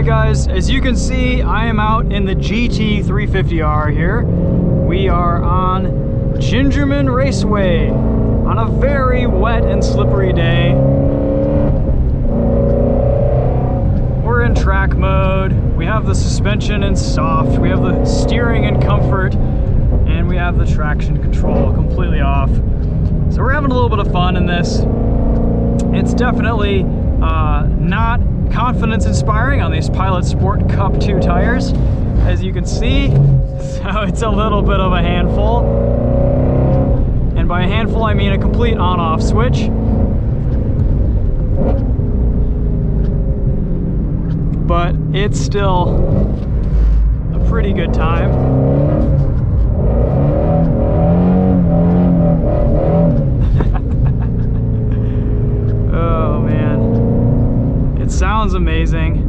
Alright guys, as you can see, I am out in the GT350R here. We are on Gingerman Raceway on a very wet and slippery day. We're in track mode. We have the suspension in soft, we have the steering in comfort, and we have the traction control completely off. So we're having a little bit of fun in this. It's definitely not confidence inspiring on these Pilot Sport Cup 2 tires, as you can see. So it's a little bit of a handful. And by a handful, I mean a complete on-off switch. But it's still a pretty good time. Oh man, it sounds amazing.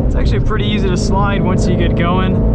It's actually pretty easy to slide once you get going.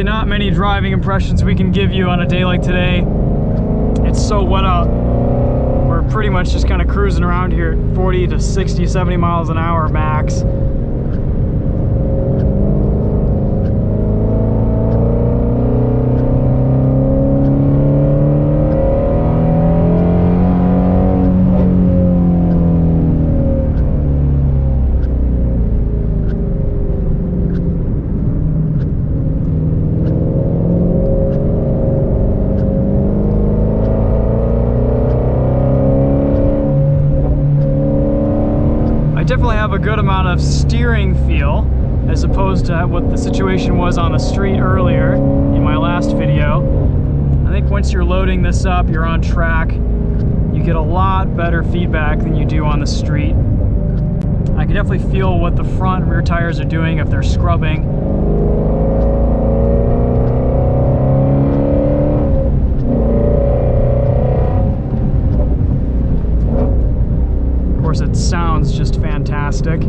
Not many driving impressions we can give you on a day like today. It's so wet out. We're pretty much just kind of cruising around here at 40 to 60, 70 miles an hour max. I definitely have a good amount of steering feel as opposed to what the situation was on the street earlier in my last video. I think once you're loading this up, you're on track, you get a lot better feedback than you do on the street. I can definitely feel what the front and rear tires are doing if they're scrubbing. It sounds just fantastic.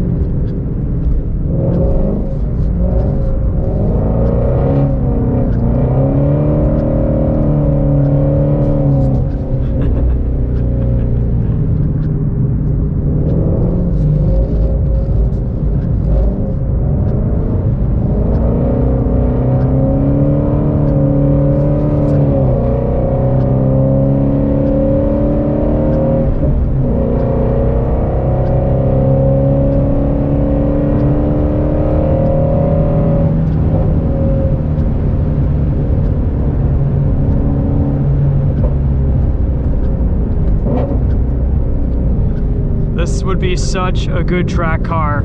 This would be such a good track car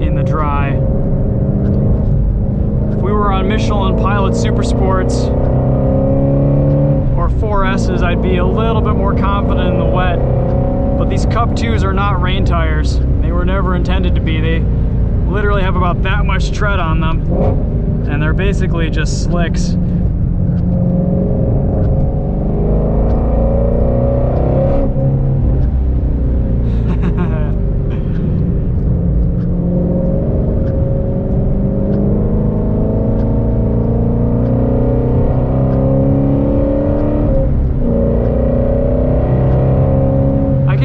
in the dry. If we were on Michelin Pilot Super Sports or 4S's, I'd be a little bit more confident in the wet. But these Cup 2s are not rain tires. They were never intended to be. They literally have about that much tread on them, and they're basically just slicks.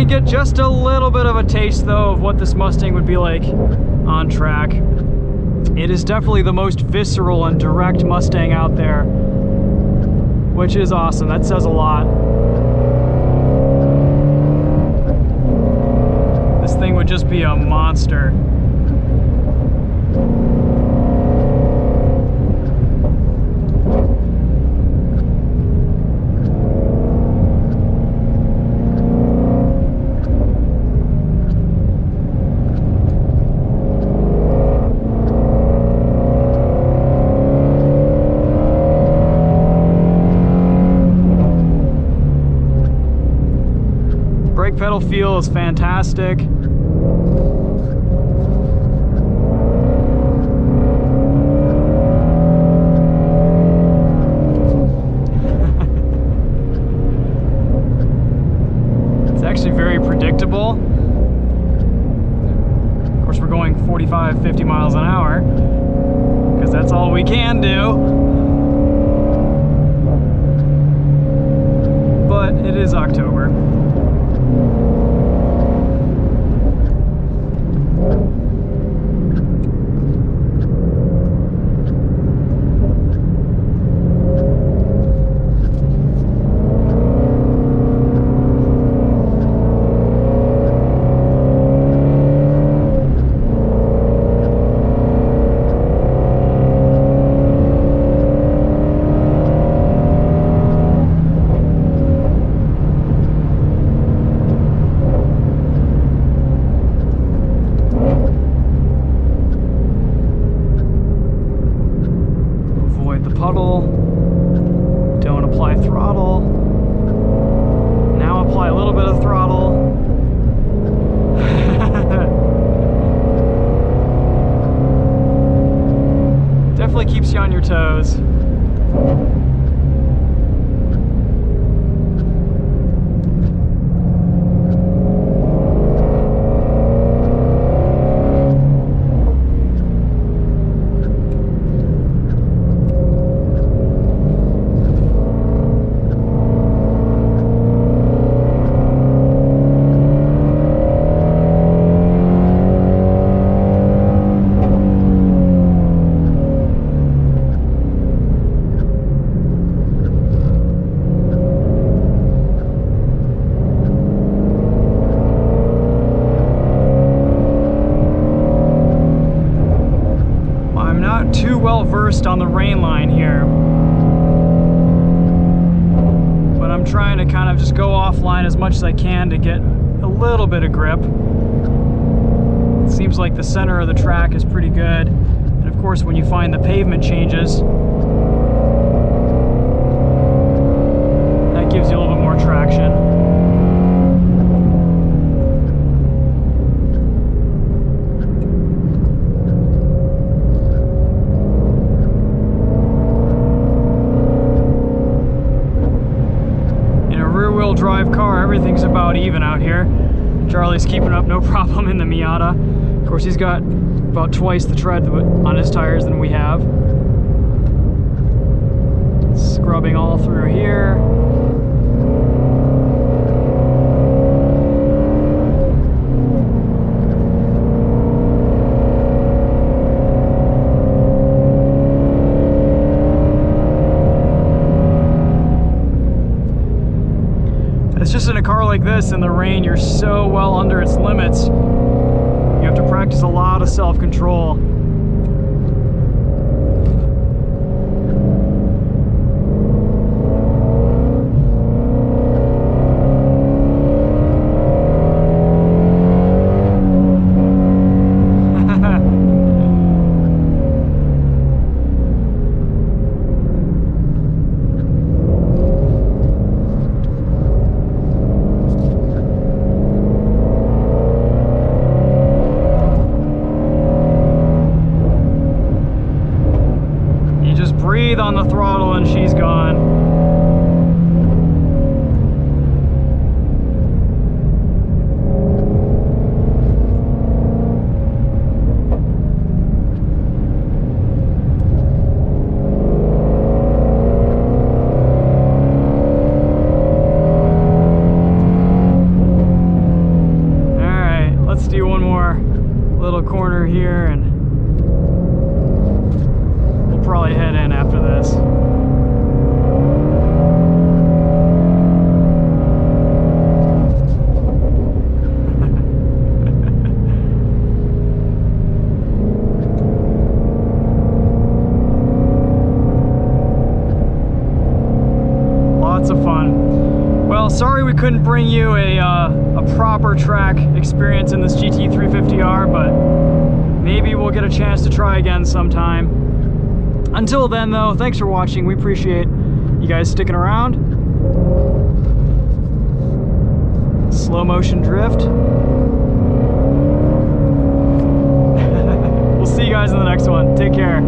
Get just a little bit of a taste though of what this Mustang would be like on track. It is definitely the most visceral and direct Mustang out there, which is awesome. That says a lot. This thing would just be a monster. Pedal feel is fantastic. 45, 50 miles an hour, because that's all we can do. But it is October. Don't apply throttle. Now apply a little bit of throttle. Definitely keeps you on your toes. Too well versed on the rain line here, but I'm trying to kind of just go offline as much as I can to get a little bit of grip. It seems like the center of the track is pretty good, and of course when you find the pavement changes, that gives you a little bit more traction. Drive car, everything's about even out here. Charlie's keeping up no problem in the Miata. Of course, he's got about twice the tread on his tires than we have. Scrubbing all through here. It's just in a car like this, in the rain, you're so well under its limits. You have to practice a lot of self-control. Breathe on the throttle and she's gone. All right, let's do one more little corner here and probably head in after this. Lots of fun. Well, sorry we couldn't bring you a proper track experience in this GT350R, but maybe we'll get a chance to try again sometime. Until then, though, thanks for watching. We appreciate you guys sticking around. Slow motion drift. We'll see you guys in the next one. Take care.